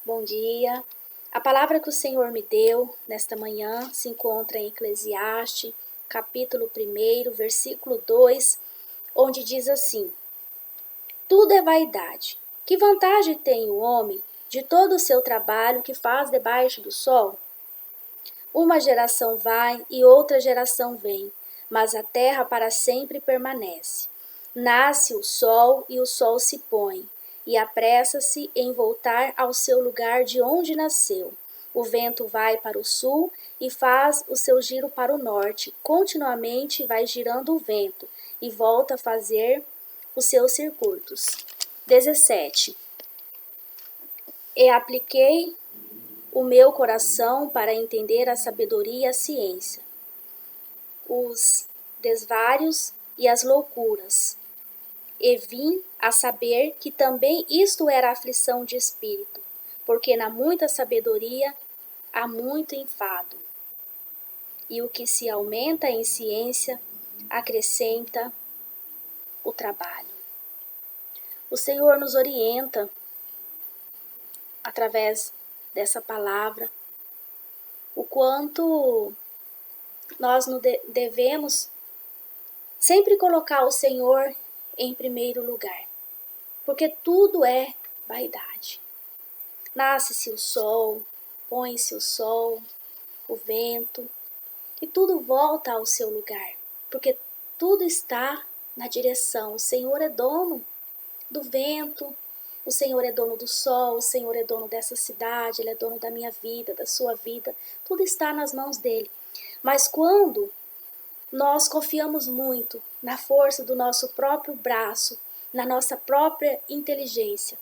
Bom dia. A palavra que o Senhor me deu nesta manhã se encontra em Eclesiastes, capítulo 1, versículo 2, onde diz assim: Tudo é vaidade. Que vantagem tem o homem de todo o seu trabalho que faz debaixo do sol? Uma geração vai e outra geração vem, mas a terra para sempre permanece. Nasce o sol e o sol se põe, e apressa-se em voltar ao seu lugar de onde nasceu. O vento vai para o sul e faz o seu giro para o norte. Continuamente vai girando o vento e volta a fazer os seus circuitos. 17. E apliquei o meu coração para entender a sabedoria e a ciência, os desvários e as loucuras. E vim a saber que também isto era aflição de espírito, porque na muita sabedoria há muito enfado. E o que se aumenta em ciência acrescenta o trabalho. O Senhor nos orienta através dessa palavra o quanto nós devemos sempre colocar o Senhor em primeiro lugar, porque tudo é vaidade. Nasce-se o sol, põe-se o sol, o vento, e tudo volta ao seu lugar, porque tudo está na direção. O Senhor é dono do vento, o Senhor é dono do sol, o Senhor é dono dessa cidade, Ele é dono da minha vida, da sua vida, tudo está nas mãos dEle. Mas quando nós confiamos muito na força do nosso próprio braço, na nossa própria inteligência,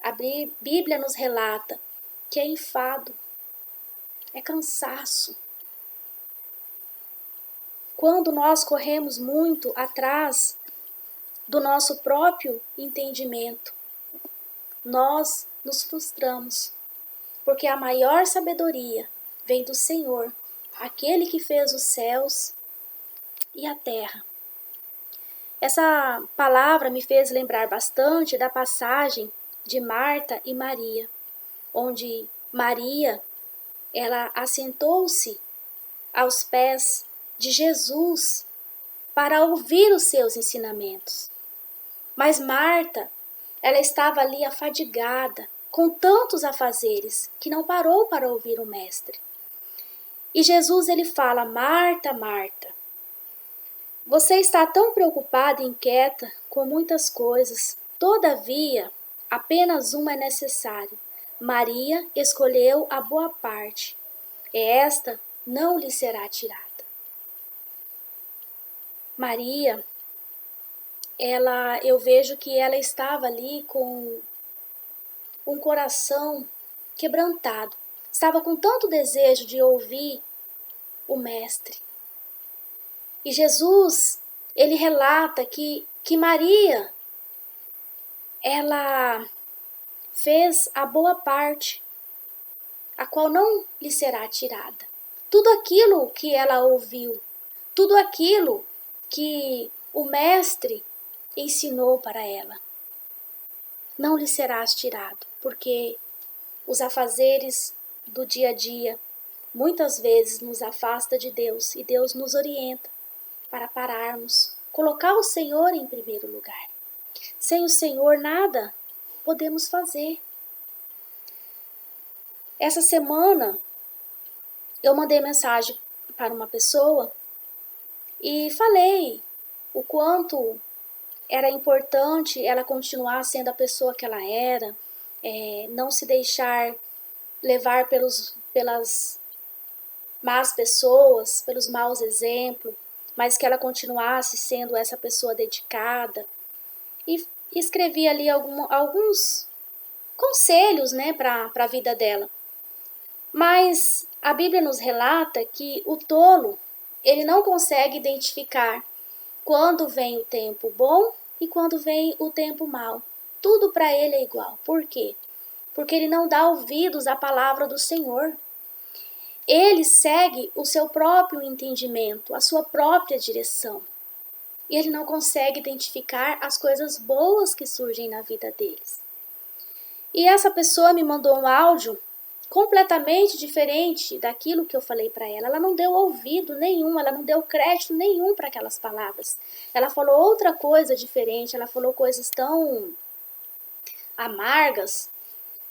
a Bíblia nos relata que é enfado, é cansaço. Quando nós corremos muito atrás do nosso próprio entendimento, nós nos frustramos, porque a maior sabedoria vem do Senhor, aquele que fez os céus e a terra. Essa palavra me fez lembrar bastante da passagem de Marta e Maria, onde Maria, ela assentou-se aos pés de Jesus para ouvir os seus ensinamentos. Mas Marta, ela estava ali afadigada, com tantos afazeres, que não parou para ouvir o mestre. E Jesus, ele fala: Marta, Marta, você está tão preocupada e inquieta com muitas coisas. Todavia, apenas uma é necessário. Maria escolheu a boa parte, e esta não lhe será tirada. Maria, eu vejo que ela estava ali com um coração quebrantado. Estava com tanto desejo de ouvir o mestre. E Jesus, ele relata que Maria, ela fez a boa parte, a qual não lhe será tirada. Tudo aquilo que ela ouviu, tudo aquilo que o mestre ensinou para ela, não lhe será tirado, porque os afazeres do dia a dia muitas vezes nos afasta de Deus, e Deus nos orienta para pararmos, colocar o Senhor em primeiro lugar. Sem o Senhor nada podemos fazer. Essa semana eu mandei mensagem para uma pessoa e falei o quanto era importante ela continuar sendo a pessoa que ela era, não se deixar levar pelas más pessoas, pelos maus exemplos, mas que ela continuasse sendo essa pessoa dedicada. E escrevi ali alguns conselhos, né, para a vida dela. Mas a Bíblia nos relata que o tolo, ele não consegue identificar quando vem o tempo bom e quando vem o tempo mau. Tudo para ele é igual. Por quê? Porque ele não dá ouvidos à palavra do Senhor. Ele segue o seu próprio entendimento, a sua própria direção. E ele não consegue identificar as coisas boas que surgem na vida deles. E essa pessoa me mandou um áudio completamente diferente daquilo que eu falei para ela. Ela não deu ouvido nenhum, ela não deu crédito nenhum para aquelas palavras. Ela falou outra coisa diferente, ela falou coisas tão amargas.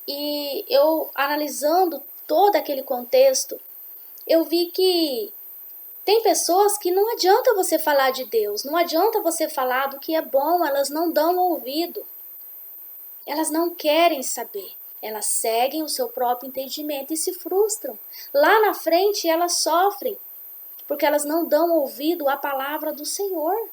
E eu, analisando todo aquele contexto, eu vi que tem pessoas que não adianta você falar de Deus, não adianta você falar do que é bom, elas não dão ouvido. Elas não querem saber. Elas seguem o seu próprio entendimento e se frustram. Lá na frente elas sofrem, porque elas não dão ouvido à palavra do Senhor.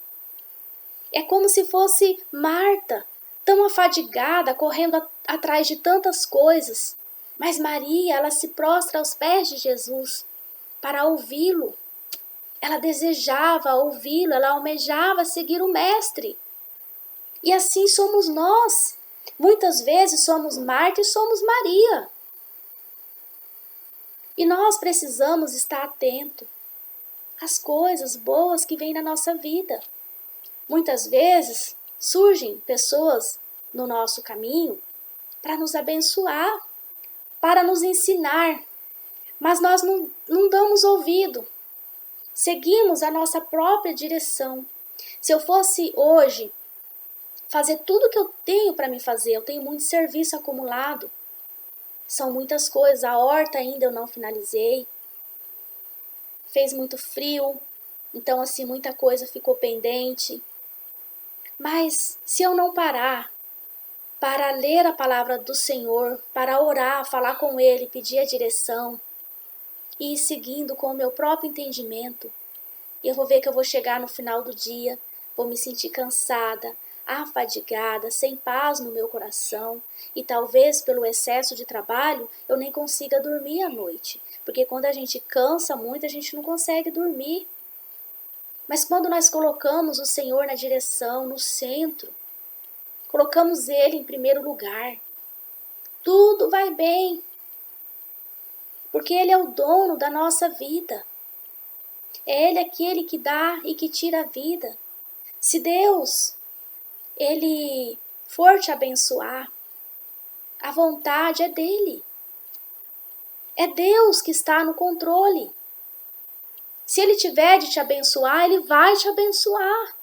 É como se fosse Marta, tão afadigada, correndo atrás de tantas coisas. Mas Maria, ela se prostra aos pés de Jesus para ouvi-lo. Ela desejava ouvi-lo, ela almejava seguir o Mestre. E assim somos nós. Muitas vezes somos Marta e somos Maria. E nós precisamos estar atentos às coisas boas que vêm na nossa vida. Muitas vezes surgem pessoas no nosso caminho para nos abençoar, para nos ensinar, mas nós não damos ouvido. Seguimos a nossa própria direção. Se eu fosse hoje fazer tudo que eu tenho para me fazer, eu tenho muito serviço acumulado, são muitas coisas, a horta ainda eu não finalizei, fez muito frio, então assim muita coisa ficou pendente. Mas se eu não parar para ler a palavra do Senhor, para orar, falar com Ele, pedir a direção e ir seguindo com o meu próprio entendimento, eu vou ver que eu vou chegar no final do dia, vou me sentir cansada, afadigada, sem paz no meu coração e talvez pelo excesso de trabalho eu nem consiga dormir à noite, porque quando a gente cansa muito a gente não consegue dormir. Mas quando nós colocamos o Senhor na direção, no centro, colocamos Ele em primeiro lugar, tudo vai bem, porque Ele é o dono da nossa vida. É Ele aquele que dá e que tira a vida. Se Deus, Ele for te abençoar, a vontade é dEle. É Deus que está no controle. Se Ele tiver de te abençoar, Ele vai te abençoar.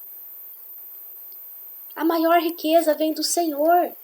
A maior riqueza vem do Senhor.